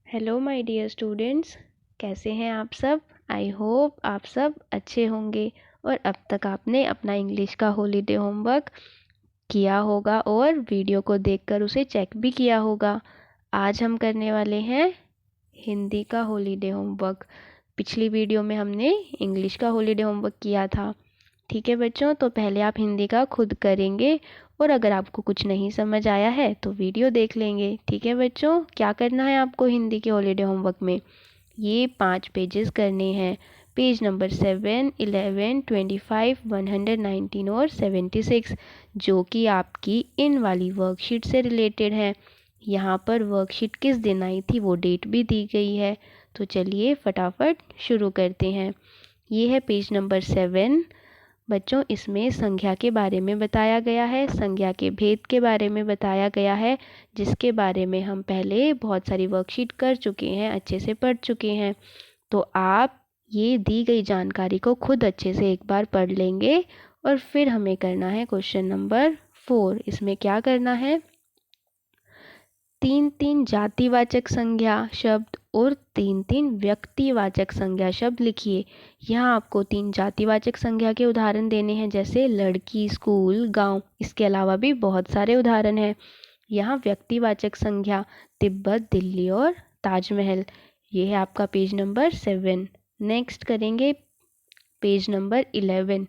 Hello my dear students, कैसे हैं आप सब। आई होप आप सब अच्छे होंगे और अब तक आपने अपना इंग्लिश का हॉलीडे होमवर्क किया होगा और वीडियो को देखकर उसे चेक भी किया होगा। आज हम करने वाले हैं हिंदी का हॉलीडे होमवर्क। पिछली वीडियो में हमने इंग्लिश का हॉलीडे होमवर्क किया था। ठीक है बच्चों, तो पहले आप हिंदी का खुद करेंगे और अगर आपको कुछ नहीं समझ आया है तो वीडियो देख लेंगे। ठीक है बच्चों, क्या करना है आपको हिंदी के हॉलीडे होमवर्क में, ये 5 पेजेस करने हैं। पेज नंबर 7, 11, 25, 119 और 76, जो कि आपकी इन वाली वर्कशीट से रिलेटेड है। यहाँ पर वर्कशीट किस दिन आई थी वो डेट भी दी गई है। तो चलिए फटाफट शुरू करते हैं। ये है पेज नंबर 7। बच्चों, इसमें संज्ञा के बारे में बताया गया है, संज्ञा के भेद के बारे में बताया गया है, जिसके बारे में हम पहले बहुत सारी वर्कशीट कर चुके हैं, अच्छे से पढ़ चुके हैं। तो आप ये दी गई जानकारी को खुद अच्छे से एक बार पढ़ लेंगे और फिर हमें करना है क्वेश्चन नंबर 4। इसमें क्या करना है, 3-3 जातिवाचक संज्ञा शब्द और 3-3 व्यक्तिवाचक संज्ञा शब्द लिखिए। यहाँ आपको 3 जातिवाचक संज्ञा के उदाहरण देने हैं, जैसे लड़की, स्कूल, गांव। इसके अलावा भी बहुत सारे उदाहरण हैं। यहाँ व्यक्तिवाचक संज्ञा तिब्बत, दिल्ली और ताजमहल। ये है आपका पेज नंबर 7। नेक्स्ट करेंगे पेज नंबर 11।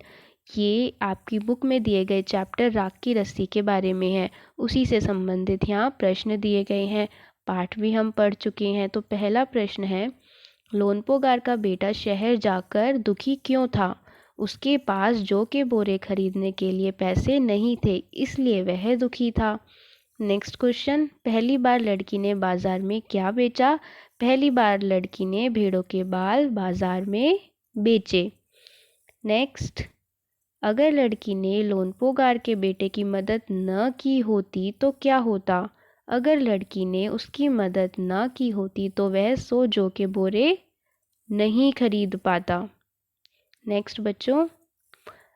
ये आपकी बुक में दिए गए चैप्टर राख की रस्सी के बारे में है, उसी से संबंधित यहाँ प्रश्न दिए गए हैं। पाठ भी हम पढ़ चुके हैं। तो पहला प्रश्न है, लोनपोगार का बेटा शहर जाकर दुखी क्यों था। उसके पास जौ के बोरे खरीदने के लिए पैसे नहीं थे, इसलिए वह दुखी था। नेक्स्ट क्वेश्चन, पहली बार लड़की ने बाजार में क्या बेचा। पहली बार लड़की ने भेड़ों के बाल बाजार में बेचे। नेक्स्ट, अगर लड़की ने लोनपोगार के बेटे की मदद न की होती तो क्या होता। अगर लड़की ने उसकी मदद न की होती तो वह 100 जौ के बोरे नहीं खरीद पाता। नेक्स्ट बच्चों,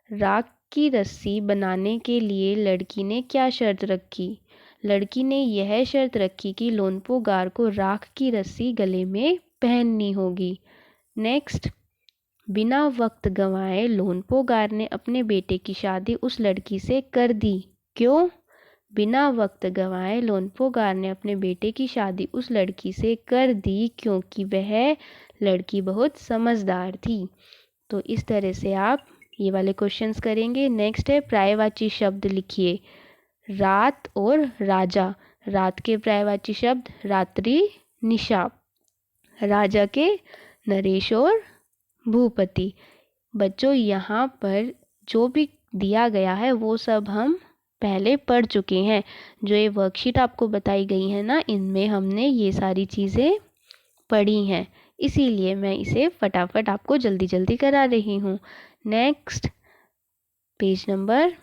राख की रस्सी बनाने के लिए लड़की ने क्या शर्त रखी। लड़की ने यह शर्त रखी कि लोनपोगार को राख की रस्सी गले में पहननी होगी। नेक्स्ट, बिना वक्त गंवाए लोनपोगार ने अपने बेटे की शादी उस लड़की से कर दी। क्यों। बिना वक्त गंवाए लोनपोगार ने अपने बेटे की शादी उस लड़की से कर दी क्योंकि वह लड़की बहुत समझदार थी। तो इस तरह से आप ये वाले क्वेश्चंस करेंगे। नेक्स्ट है, पर्यायवाची शब्द लिखिए। रात और राजा। रात के पर्यायवाची शब्द रात्रि, निशा। राजा के नरेश और भूपति। बच्चों, यहाँ पर जो भी दिया गया है वो सब हम पहले पढ़ चुके हैं। जो ये वर्कशीट आपको बताई गई है ना, इनमें हमने ये सारी चीज़ें पढ़ी हैं, इसीलिए मैं इसे फटाफट आपको जल्दी जल्दी करा रही हूँ। Next page number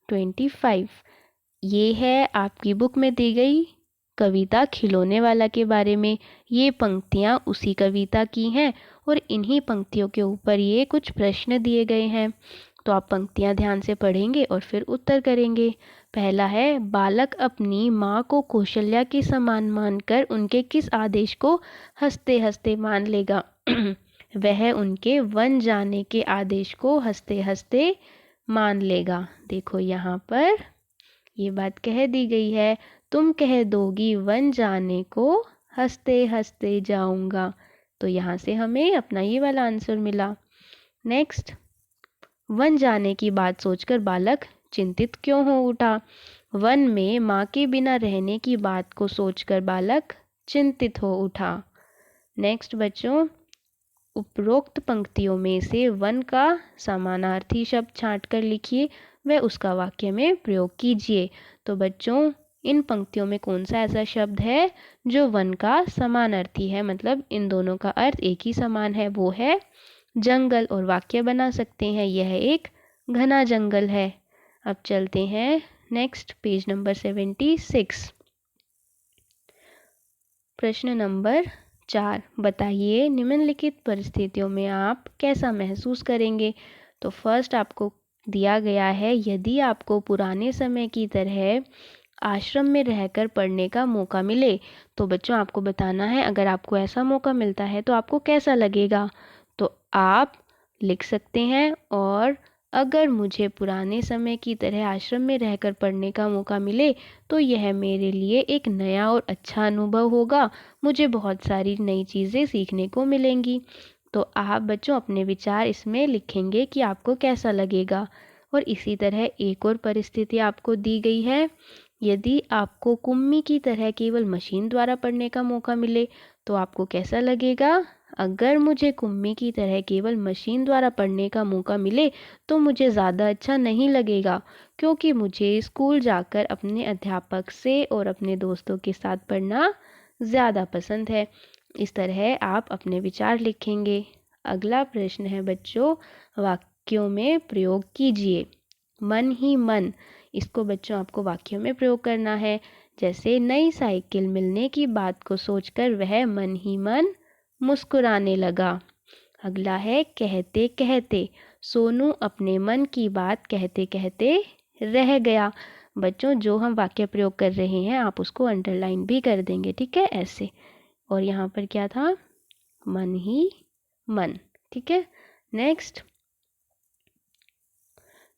25। ये है आपकी बुक में दी गई कविता खिलौने वाला के बारे में। ये पंक्तियाँ उसी कविता की हैं और इन्हीं पंक्तियों के ऊपर ये कुछ प्रश्न दिए गए हैं। तो आप पंक्तियाँ ध्यान से पढ़ेंगे और फिर उत्तर करेंगे। पहला है, बालक अपनी माँ को कौशल्या के समान मानकर उनके किस आदेश को हंसते हंसते मान लेगा। वह उनके वन जाने के आदेश को हंसते हंसते मान लेगा। देखो यहाँ पर ये बात कह दी गई है, तुम कह दोगी वन जाने को हंसते हंसते जाऊंगा। तो यहाँ से हमें अपना ये वाला आंसर मिला। नेक्स्ट, वन जाने की बात सोचकर बालक चिंतित क्यों हो उठा। वन में माँ के बिना रहने की बात को सोचकर बालक चिंतित हो उठा। नेक्स्ट बच्चों, उपरोक्त पंक्तियों में से वन का समानार्थी शब्द छांटकर लिखिए व उसका वाक्य में प्रयोग कीजिए। तो बच्चों, इन पंक्तियों में कौन सा ऐसा शब्द है जो वन का समानार्थी है, मतलब इन दोनों का अर्थ एक ही समान है, वो है जंगल। और वाक्य बना सकते हैं, यह एक घना जंगल है। अब चलते हैं नेक्स्ट पेज नंबर 76। प्रश्न नंबर 4, बताइए निम्नलिखित परिस्थितियों में आप कैसा महसूस करेंगे। तो फर्स्ट आपको दिया गया है, यदि आपको पुराने समय की तरह आश्रम में रहकर पढ़ने का मौका मिले। तो बच्चों आपको बताना है, अगर आपको ऐसा मौका मिलता है तो आपको कैसा लगेगा। तो आप लिख सकते हैं, और अगर मुझे पुराने समय की तरह आश्रम में रहकर पढ़ने का मौका मिले तो यह मेरे लिए एक नया और अच्छा अनुभव होगा। मुझे बहुत सारी नई चीज़ें सीखने को मिलेंगी। तो आप बच्चों अपने विचार इसमें लिखेंगे कि आपको कैसा लगेगा। और इसी तरह एक और परिस्थिति आपको दी गई है। यदि आपको कुम्मी की तरह केवल मशीन द्वारा पढ़ने का मौका मिले तो आपको कैसा लगेगा। अगर मुझे कुम्मी की तरह केवल मशीन द्वारा पढ़ने का मौका मिले तो मुझे ज़्यादा अच्छा नहीं लगेगा, क्योंकि मुझे स्कूल जाकर अपने अध्यापक से और अपने दोस्तों के साथ पढ़ना ज़्यादा पसंद है। इस तरह आप अपने विचार लिखेंगे। अगला प्रश्न है बच्चों, वाक्यों में प्रयोग कीजिए। मन ही मन, इसको बच्चों आपको वाक्यों में प्रयोग करना है। जैसे नई साइकिल मिलने की बात को सोचकर वह मन ही मन मुस्कुराने लगा। अगला है कहते कहते, सोनू अपने मन की बात कहते कहते रह गया। बच्चों जो हम वाक्य प्रयोग कर रहे हैं आप उसको अंडरलाइन भी कर देंगे, ठीक है, ऐसे। और यहाँ पर क्या था, मन ही मन, ठीक है। नेक्स्ट,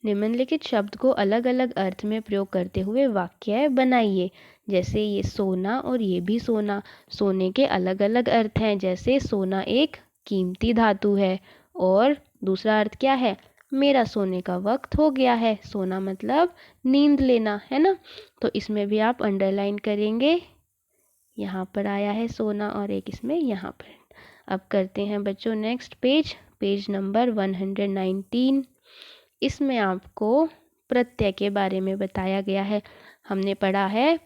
निम्नलिखित शब्द को अलग अलग अर्थ में प्रयोग करते हुए वाक्य बनाइए। जैसे ये सोना और ये भी सोना, सोने के अलग अलग अर्थ हैं। जैसे सोना एक कीमती धातु है, और दूसरा अर्थ क्या है, मेरा सोने का वक्त हो गया है। सोना मतलब नींद लेना, है ना। तो इसमें भी आप अंडरलाइन करेंगे। यहाँ पर आया है सोना और एक इसमें यहाँ पर। अब करते हैं बच्चों नेक्स्ट पेज नंबर 119। इसमें आपको प्रत्यय के बारे में बताया गया है। हमने पढ़ा है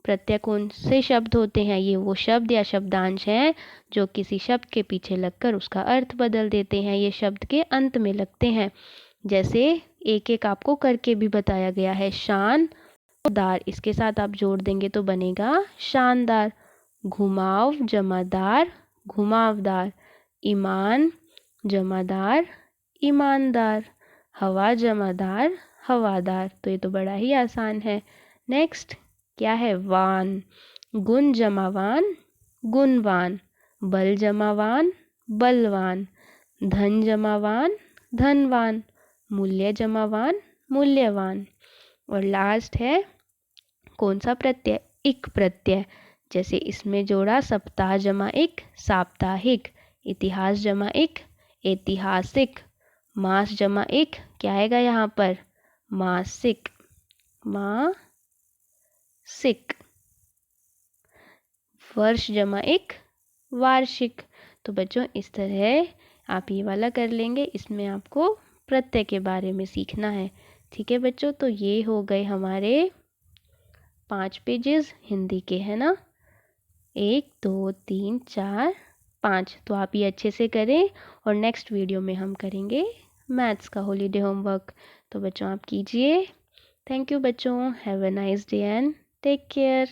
प्रत्यय कौन से शब्द होते हैं। ये वो शब्द या शब्दांश हैं जो किसी शब्द के पीछे लगकर उसका अर्थ बदल देते हैं। ये शब्द के अंत में लगते हैं। जैसे एक एक आपको करके भी बताया गया है। शानदार, इसके साथ आप जोड़ देंगे तो बनेगा शानदार। घुमाव जमादार, घुमावदार। ईमान जमादार, ईमानदार। हवा जमादार, हवादार। तो ये तो बड़ा ही आसान है। नेक्स्ट क्या है, वान। गुण जमावान, गुणवान। बल जमावान, बलवान। धन जमावान, धनवान। मूल्य जमावान, मूल्यवान। और लास्ट है कौन सा प्रत्यय, इक प्रत्यय। जैसे इसमें जोड़ा सप्ताह जमा इक, साप्ताहिक। इतिहास जमा इक, ऐतिहासिक। मास जमा एक, क्या आएगा यहाँ पर, मासिक, मासिक। वर्ष जमा एक, वार्षिक। तो बच्चों इस तरह आप ये वाला कर लेंगे। इसमें आपको प्रत्यय के बारे में सीखना है, ठीक है बच्चों। तो ये हो गए हमारे 5 पेजेस हिंदी के, है ना। 1 2 3 4 5। तो आप ये अच्छे से करें, और नेक्स्ट वीडियो में हम करेंगे मैथ्स का हॉलीडे होमवर्क। तो बच्चों आप कीजिए। थैंक यू बच्चों, have a nice day and take care.